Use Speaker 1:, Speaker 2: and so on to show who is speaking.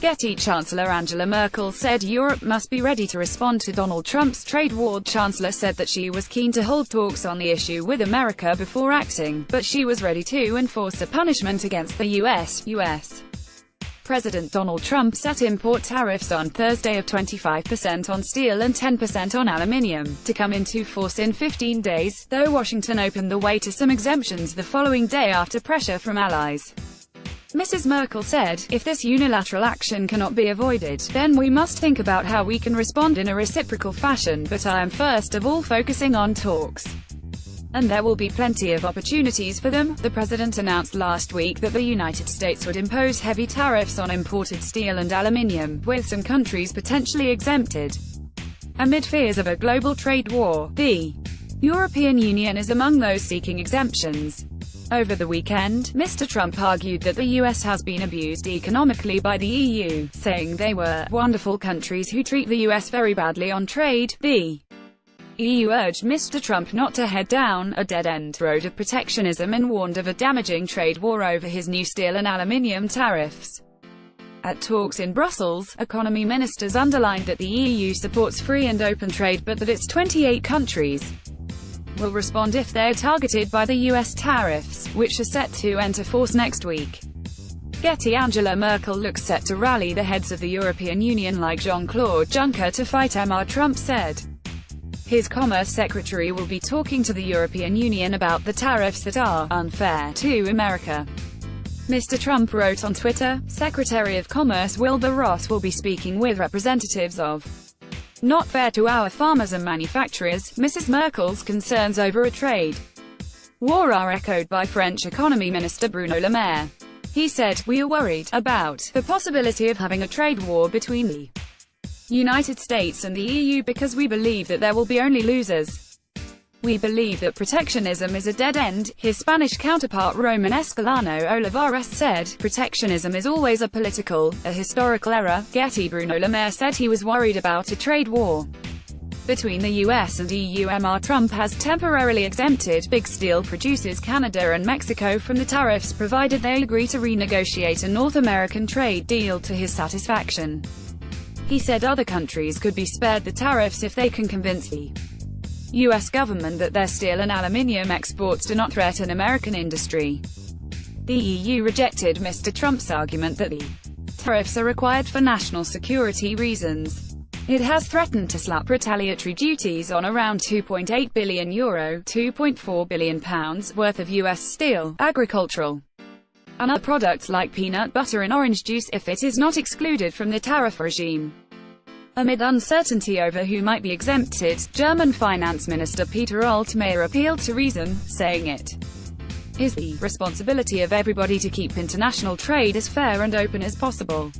Speaker 1: GettyChancellor Angela Merkel said Europe must be ready to respond to Donald Trump's trade war. The Chancellor said that she was keen to hold talks on the issue with America before acting, but she was ready to enforce a punishment against the U.S. President Donald Trump set import tariffs on Thursday of 25% on steel and 10% on aluminium, to come into force in 15 days, though Washington opened the way to some exemptions the following day after pressure from allies. Mrs. Merkel said, "If this unilateral action cannot be avoided, then we must think about how we can respond in a reciprocal fashion, but I am first of all focusing on talks. And there will be plenty of opportunities for them." The president announced last week that the United States would impose heavy tariffs on imported steel and aluminium, with some countries potentially exempted. Amid fears of a global trade war, the European Union is among those seeking exemptions. Over the weekend, Mr. Trump argued that the US has been abused economically by the EU, saying they were wonderful countries who treat the US very badly on trade. The EU urged Mr. Trump not to head down a dead-end road of protectionism and warned of a damaging trade war over his new steel and aluminium tariffs. At talks in Brussels, economy ministers underlined that the EU supports free and open trade, but that its 28 countries will respond if they're targeted by the US tariffs, which are set to enter force next week. Angela Merkel looks set to rally the heads of the European Union like Jean-Claude Juncker to fight Mr. Trump said. His Commerce Secretary will be talking to the European Union about the tariffs that are unfair to America. Mr. Trump wrote on Twitter. Secretary of Commerce Wilbur Ross will be speaking with representatives of "not fair to our farmers and manufacturers." Mrs. Merkel's concerns over a trade war are echoed by French Economy Minister Bruno Le Maire. He said, "We are worried about the possibility of having a trade war between the United States and the EU because we believe that there will be only losers. We believe that protectionism is a dead end." His Spanish counterpart Roman Escalano Olivares said, "Protectionism is always a historical error." Bruno Le Maire said he was worried about a trade war between the US and EU. Mr. Trump has temporarily exempted big steel producers Canada and Mexico from the tariffs provided they agree to renegotiate a North American trade deal to his satisfaction. He said other countries could be spared the tariffs if they can convince the U.S. government that their steel and aluminium exports do not threaten American industry. The EU rejected Mr. Trump's argument that the tariffs are required for national security reasons. It has threatened to slap retaliatory duties on around €2.8 billion (£2.4 billion) worth of U.S. steel, agricultural, and other products like peanut butter and orange juice if it is not excluded from the tariff regime. Amid uncertainty over who might be exempted, German Finance Minister Peter Altmaier appealed to reason, saying it is the responsibility of everybody to keep international trade as fair and open as possible.